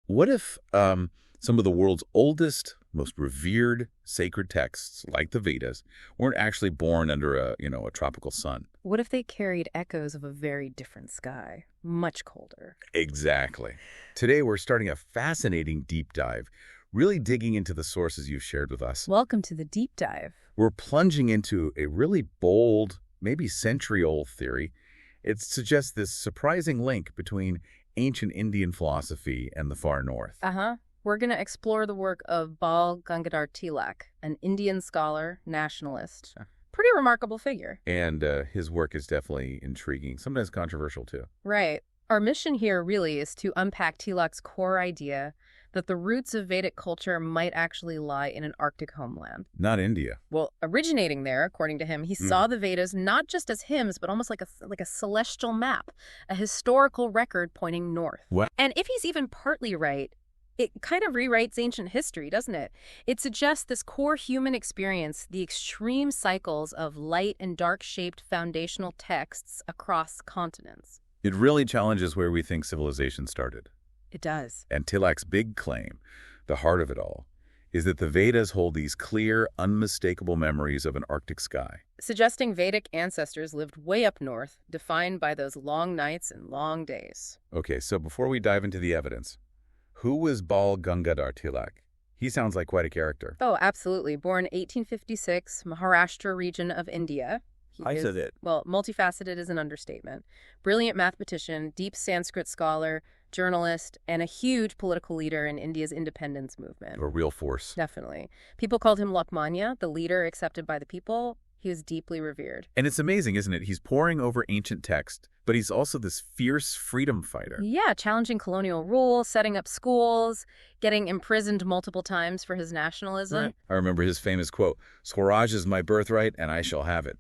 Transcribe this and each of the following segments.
What if some of the world's oldest, most revered sacred texts, like the Vedas, weren't actually born under a tropical sun? What if they carried echoes of a very different sky, much colder? Exactly. Today, we're starting a fascinating deep dive, really digging into the sources you've shared with us. Welcome to the deep dive. We're plunging into a really bold, maybe century-old theory. It suggests this surprising link between ancient Indian philosophy and the far north. We're going to explore the work of Bal Gangadhar Tilak, an Indian scholar, nationalist. Pretty remarkable figure. And his work is definitely intriguing, sometimes controversial too. Right. Our mission here really is to unpack Tilak's core idea that the roots of Vedic culture might actually lie in an Arctic homeland. Not India. Well, originating there, according to him, he saw the Vedas not just as hymns, but almost like a celestial map, a historical record pointing north. What? And if he's even partly right, it kind of rewrites ancient history, doesn't it? It suggests this core human experience, the extreme cycles of light and dark-shaped foundational texts across continents. It really challenges where we think civilization started. It does. And Tilak's big claim, the heart of it all, is that the Vedas hold these clear, unmistakable memories of an Arctic sky. Suggesting Vedic ancestors lived way up north, defined by those long nights and long days. Okay, so before we dive into the evidence, who was Bal Gangadhar Tilak? He sounds like quite a character. Oh, absolutely. Born 1856, Maharashtra region of India. Well, multifaceted is an understatement. Brilliant mathematician, deep Sanskrit scholar, journalist, and a huge political leader in India's independence movement. A real force. Definitely. People called him Lokmanya, the leader accepted by the people. He was deeply revered. And it's amazing, isn't it? He's poring over ancient text, but he's also this fierce freedom fighter. Yeah, challenging colonial rule, setting up schools, getting imprisoned multiple times for his nationalism. Right. I remember his famous quote, "Swaraj is my birthright, and I shall have it."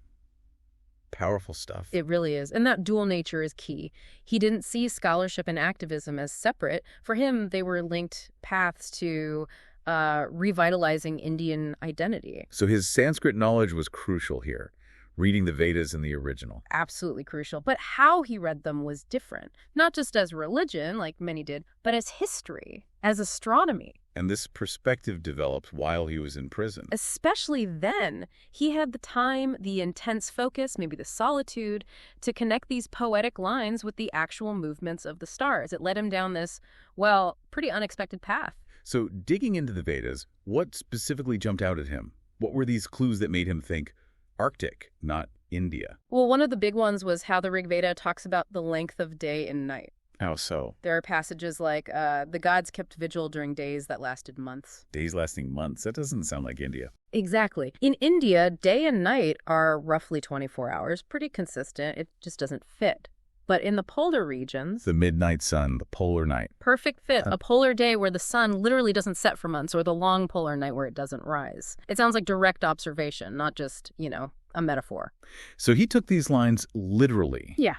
Powerful stuff. It really is. And that dual nature is key. He didn't see scholarship and activism as separate. For him, they were linked paths to revitalizing Indian identity. So his Sanskrit knowledge was crucial here, reading the Vedas in the original. Absolutely crucial. But how he read them was different. Not just as religion, like many did, but as history, as astronomy. And this perspective developed while he was in prison. Especially then, he had the time, the intense focus, maybe the solitude, to connect these poetic lines with the actual movements of the stars. It led him down this, well, pretty unexpected path. So digging into the Vedas, what specifically jumped out at him? What were these clues that made him think Arctic, not India? Well, one of the big ones was how the Rig Veda talks about the length of day and night. How so? There are passages like, the gods kept vigil during days that lasted months. Days lasting months? That doesn't sound like India. Exactly. In India, day and night are roughly 24 hours, pretty consistent. It just doesn't fit. But in the polar regions... The midnight sun, the polar night. Perfect fit. A polar day where the sun literally doesn't set for months, or the long polar night where it doesn't rise. It sounds like direct observation, not just, a metaphor. So he took these lines literally. Yeah.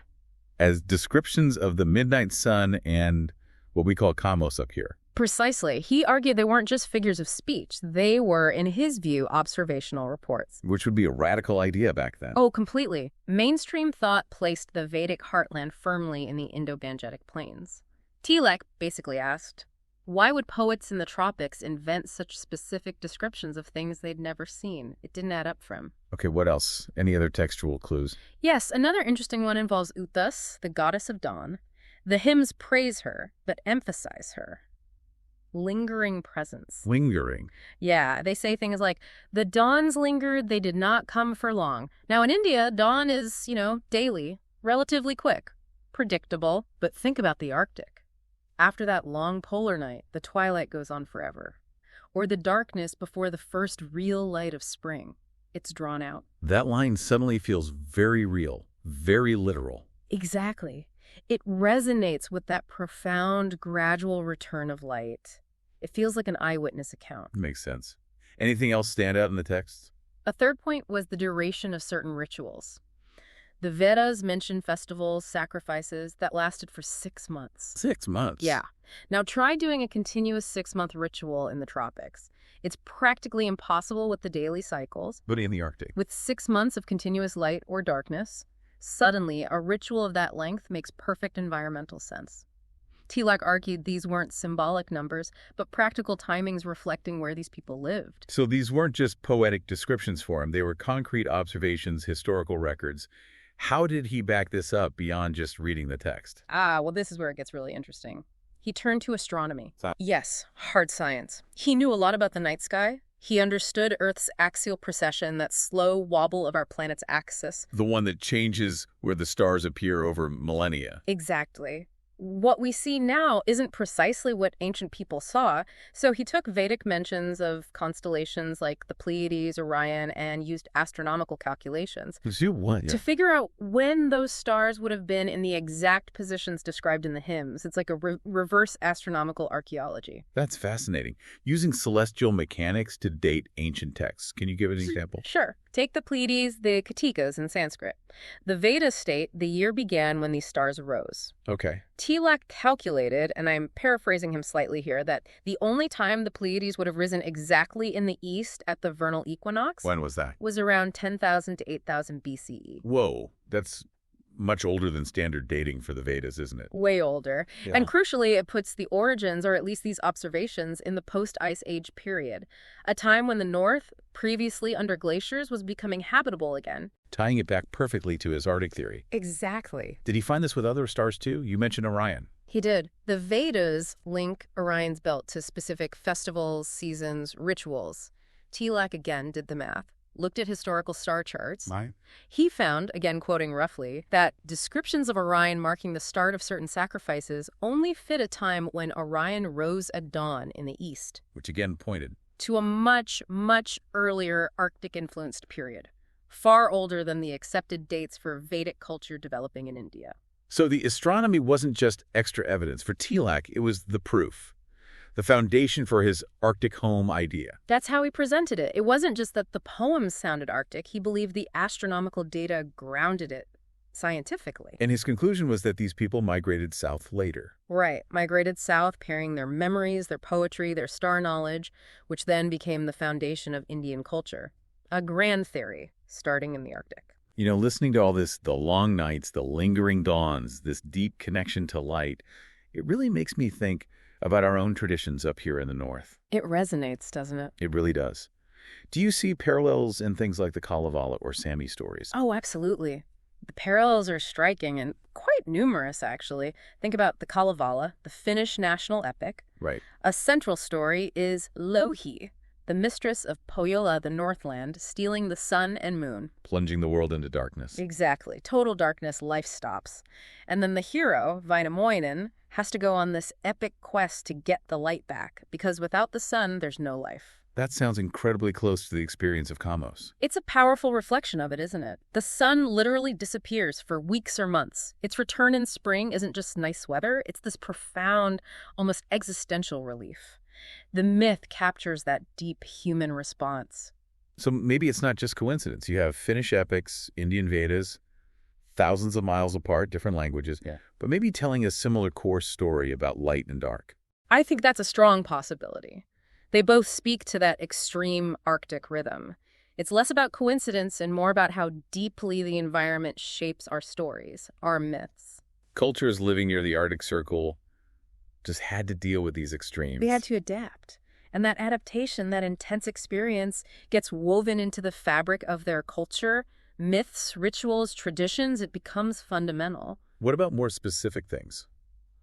As descriptions of the midnight sun and what we call kamos up here. Precisely. He argued they weren't just figures of speech. They were, in his view, observational reports. Which would be a radical idea back then. Oh, completely. Mainstream thought placed the Vedic heartland firmly in the Indo-Gangetic plains. Tilak basically asked, why would poets in the tropics invent such specific descriptions of things they'd never seen? It didn't add up for him. Okay, what else? Any other textual clues? Yes, another interesting one involves Utas, the goddess of dawn. The hymns praise her, but emphasize her. Lingering presence. Lingering. Yeah, they say things like, the dawns lingered, they did not come for long. Now in India, dawn is, daily, relatively quick, predictable. But think about the Arctic. After that long polar night, the twilight goes on forever. Or the darkness before the first real light of spring. It's drawn out. That line suddenly feels very real, very literal. Exactly. It resonates with that profound, gradual return of light. It feels like an eyewitness account. Makes sense. Anything else stand out in the text? A third point was the duration of certain rituals. The Vedas mention festivals, sacrifices that lasted for 6 months. 6 months? Yeah. Now try doing a continuous 6-month ritual in the tropics. It's practically impossible with the daily cycles. But in the Arctic? With 6 months of continuous light or darkness, suddenly a ritual of that length makes perfect environmental sense. Tilak argued these weren't symbolic numbers, but practical timings reflecting where these people lived. So these weren't just poetic descriptions for him. They were concrete observations, historical records. How did he back this up beyond just reading the text? Well, this is where it gets really interesting. He turned to astronomy. Sci- Yes, hard science. He knew a lot about the night sky. He understood Earth's axial precession, that slow wobble of our planet's axis. The one that changes where the stars appear over millennia. Exactly. What we see now isn't precisely what ancient people saw, so he took Vedic mentions of constellations like the Pleiades, Orion, and used astronomical calculations to figure out when those stars would have been in the exact positions described in the hymns. It's like a reverse astronomical archaeology. That's fascinating. Using celestial mechanics to date ancient texts. Can you give an example? Sure. Take the Pleiades, the Katikas in Sanskrit. The Vedas state the year began when these stars arose. Okay. Tilak calculated, and I'm paraphrasing him slightly here, that the only time the Pleiades would have risen exactly in the east at the vernal equinox When was that? was around 10,000 to 8,000 BCE. Whoa, that's much older than standard dating for the Vedas, isn't it? Way older. Yeah. And crucially, it puts the origins, or at least these observations, in the post-Ice Age period, a time when the North, previously under glaciers, was becoming habitable again. Tying it back perfectly to his Arctic theory. Exactly. Did he find this with other stars too? You mentioned Orion. He did. The Vedas link Orion's belt to specific festivals, seasons, rituals. Tilak again did the math, looked at historical star charts. He found, again quoting roughly, that descriptions of Orion marking the start of certain sacrifices only fit a time when Orion rose at dawn in the east, Which again pointed. to a much, much earlier Arctic-influenced period, far older than the accepted dates for Vedic culture developing in India. So the astronomy wasn't just extra evidence. For Tilak, it was the proof. The foundation for his Arctic home idea. That's how he presented it. It wasn't just that the poems sounded Arctic. He believed the astronomical data grounded it scientifically. And his conclusion was that these people migrated south later. Right. Migrated south, pairing their memories, their poetry, their star knowledge, which then became the foundation of Indian culture. A grand theory, starting in the Arctic. You know, listening to all this, the long nights, the lingering dawns, this deep connection to light, it really makes me think about our own traditions up here in the north. It resonates, doesn't it? It really does. Do you see parallels in things like the Kalevala or Sami stories? Oh, absolutely. The parallels are striking and quite numerous, actually. Think about the Kalevala, the Finnish national epic. Right. A central story is Louhi, the mistress of Pohjola, the Northland, stealing the sun and moon. Plunging the world into darkness. Exactly. Total darkness, life stops. And then the hero, Vainamoinen, has to go on this epic quest to get the light back, because without the sun, there's no life. That sounds incredibly close to the experience of Kamos. It's a powerful reflection of it, isn't it? The sun literally disappears for weeks or months. Its return in spring isn't just nice weather, it's this profound, almost existential relief. The myth captures that deep human response. So maybe it's not just coincidence. You have Finnish epics, Indian Vedas, thousands of miles apart, different languages, but maybe telling a similar core story about light and dark. I think that's a strong possibility. They both speak to that extreme Arctic rhythm. It's less about coincidence and more about how deeply the environment shapes our stories, our myths. Cultures living near the Arctic Circle just had to deal with these extremes. They had to adapt. And that adaptation, that intense experience, gets woven into the fabric of their culture, myths, rituals, traditions. It becomes fundamental. What about more specific things?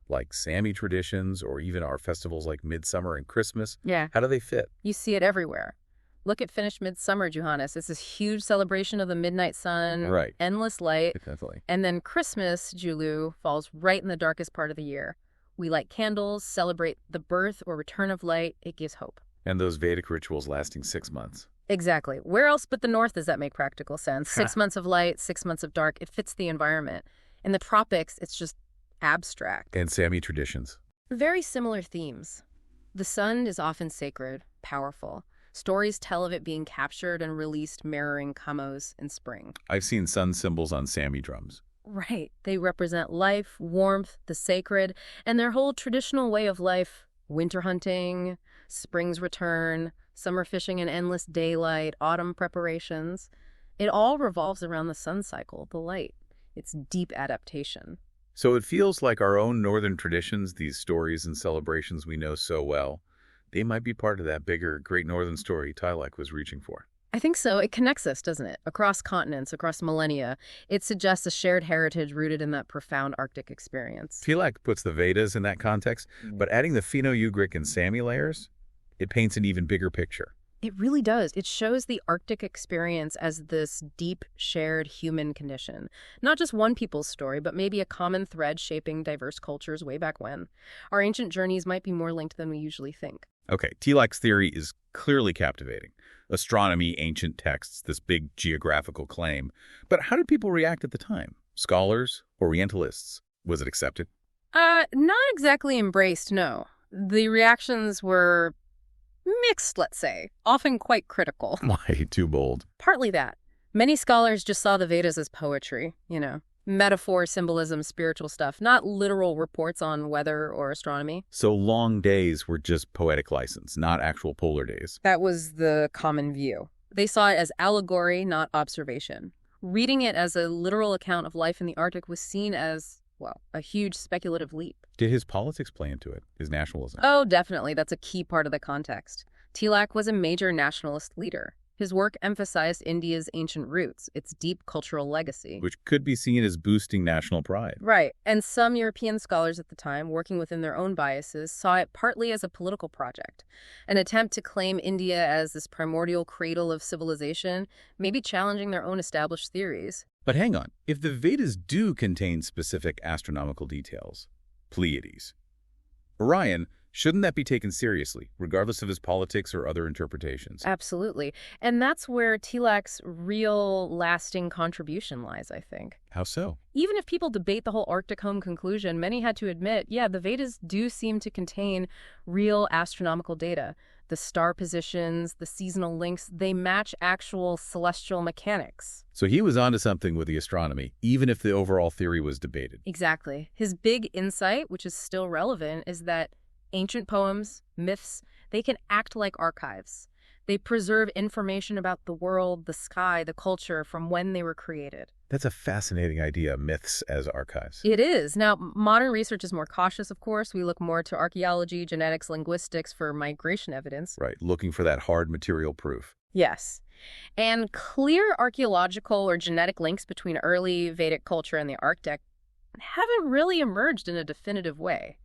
Like Sami traditions or even our festivals like Midsummer and Christmas? Yeah. How do they fit? You see it everywhere. Look at Finnish Midsummer, Johannes. It's this huge celebration of the midnight sun, Right. endless light. Definitely. And then Christmas, Julu, falls right in the darkest part of the year. We light candles, celebrate the birth or return of light. It gives hope. And those Vedic rituals lasting 6 months. Exactly. Where else but the North does that make practical sense? 6 months of light, 6 months of dark. It fits the environment. In the tropics, it's just abstract. And Sami traditions. Very similar themes. The sun is often sacred, powerful. Stories tell of it being captured and released, mirroring Kamos in spring. I've seen sun symbols on Sami drums. Right. They represent life, warmth, the sacred, and their whole traditional way of life. Winter hunting, spring's return, summer fishing and endless daylight, autumn preparations. It all revolves around the sun cycle, the light. It's deep adaptation. So it feels like our own northern traditions, these stories and celebrations we know so well, they might be part of that bigger Great Northern story Tilak was reaching for. I think so. It connects us, doesn't it? Across continents, across millennia. It suggests a shared heritage rooted in that profound Arctic experience. Tilak puts the Vedas in that context, but adding the Finno-Ugric and Sami layers, it paints an even bigger picture. It really does. It shows the Arctic experience as this deep, shared human condition. Not just one people's story, but maybe a common thread shaping diverse cultures way back when. Our ancient journeys might be more linked than we usually think. Okay, Tilak's theory is clearly captivating. Astronomy, ancient texts, this big geographical claim. But how did people react at the time? Scholars, Orientalists? Was it accepted? Not exactly embraced, no. The reactions were mixed, let's say, often quite critical. Why, too bold. Partly that. Many scholars just saw the Vedas as poetry, metaphor, symbolism, spiritual stuff, not literal reports on weather or astronomy. So long days were just poetic license, not actual polar days. That was the common view. They saw it as allegory, not observation. Reading it as a literal account of life in the Arctic was seen as, well, a huge speculative leap. Did his politics play into it, his nationalism? Oh, definitely. That's a key part of the context. Tilak was a major nationalist leader. His work emphasized India's ancient roots, its deep cultural legacy. Which could be seen as boosting national pride. Right. And some European scholars at the time, working within their own biases, saw it partly as a political project, an attempt to claim India as this primordial cradle of civilization, maybe challenging their own established theories. But hang on, if the Vedas do contain specific astronomical details, Pleiades, Orion, shouldn't that be taken seriously, regardless of his politics or other interpretations? Absolutely. And that's where Tilak's real lasting contribution lies, I think. How so? Even if people debate the whole Arctic home conclusion, many had to admit, yeah, the Vedas do seem to contain real astronomical data. The star positions, the seasonal links, they match actual celestial mechanics. So he was onto something with the astronomy, even if the overall theory was debated. Exactly. His big insight, which is still relevant, is that ancient poems, myths, they can act like archives. They preserve information about the world, the sky, the culture from when they were created. That's a fascinating idea, myths as archives. It is. Now, modern research is more cautious, of course. We look more to archaeology, genetics, linguistics for migration evidence. Right, looking for that hard material proof. Yes. And clear archaeological or genetic links between early Vedic culture and the Arctic haven't really emerged in a definitive way.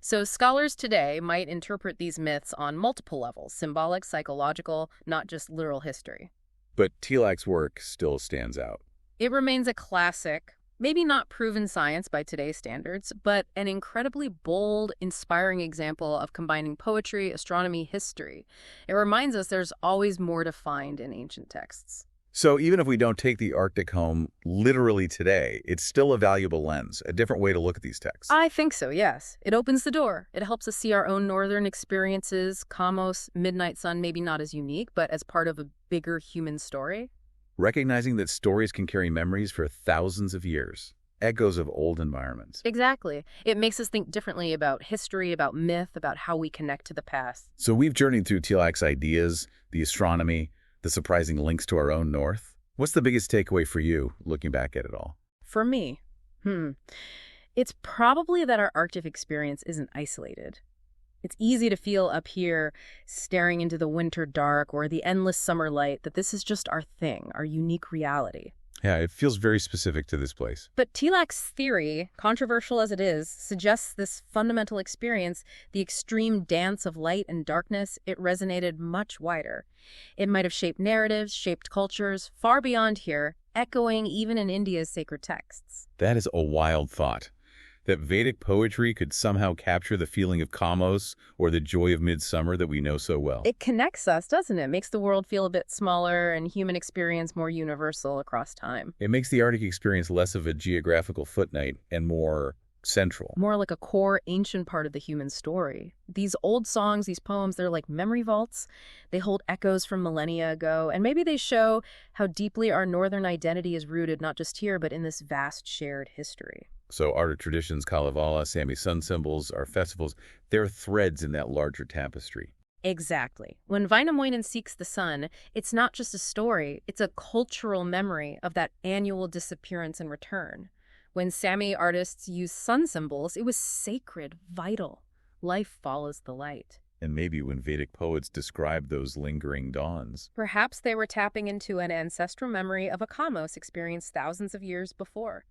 So scholars today might interpret these myths on multiple levels, symbolic, psychological, not just literal history. But Tilak's work still stands out. It remains a classic, maybe not proven science by today's standards, but an incredibly bold, inspiring example of combining poetry, astronomy, history. It reminds us there's always more to find in ancient texts. So even if we don't take the Arctic home literally today, it's still a valuable lens, a different way to look at these texts. I think so, yes. It opens the door. It helps us see our own northern experiences, Kamos, Midnight Sun, maybe not as unique, but as part of a bigger human story. Recognizing that stories can carry memories for thousands of years, echoes of old environments. Exactly. It makes us think differently about history, about myth, about how we connect to the past. So we've journeyed through Tilak's ideas, the astronomy, the surprising links to our own north. What's the biggest takeaway for you, looking back at it all? For me, it's probably that our Arctic experience isn't isolated. It's easy to feel up here, staring into the winter dark or the endless summer light, that this is just our thing, our unique reality. Yeah, it feels very specific to this place. But Tilak's theory, controversial as it is, suggests this fundamental experience, the extreme dance of light and darkness, it resonated much wider. It might have shaped narratives, shaped cultures, far beyond here, echoing even in India's sacred texts. That is a wild thought. That Vedic poetry could somehow capture the feeling of Kamos or the joy of midsummer that we know so well. It connects us, doesn't it? Makes the world feel a bit smaller and human experience more universal across time. It makes the Arctic experience less of a geographical footnote and more central. More like a core, ancient part of the human story. These old songs, these poems, they're like memory vaults. They hold echoes from millennia ago, and maybe they show how deeply our northern identity is rooted not just here, but in this vast shared history. So our traditions, Kalevala, Sami sun symbols, our festivals, they're threads in that larger tapestry. Exactly. When Vainamoinen seeks the sun, it's not just a story, it's a cultural memory of that annual disappearance and return. When Sami artists used sun symbols, it was sacred, vital. Life follows the light. And maybe when Vedic poets described those lingering dawns, Perhaps they were tapping into an ancestral memory of a cosmos experienced thousands of years before.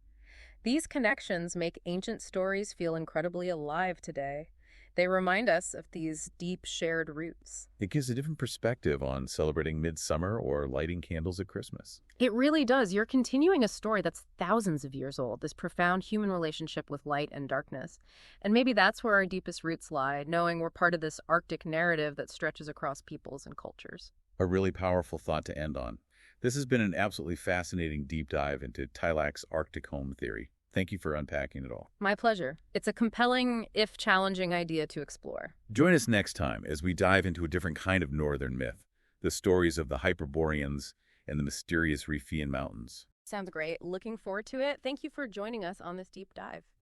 These connections make ancient stories feel incredibly alive today. They remind us of these deep shared roots. it gives a different perspective on celebrating midsummer or lighting candles at Christmas. It really does. You're continuing a story that's thousands of years old, this profound human relationship with light and darkness. And maybe that's where our deepest roots lie, knowing we're part of this Arctic narrative that stretches across peoples and cultures. A really powerful thought to end on. This has been an absolutely fascinating deep dive into Tilak's Arctic home theory. Thank you for unpacking it all. My pleasure. It's a compelling, if challenging, idea to explore. Join us next time as we dive into a different kind of northern myth, the stories of the Hyperboreans and the mysterious Riphean Mountains. Sounds great. Looking forward to it. Thank you for joining us on this deep dive.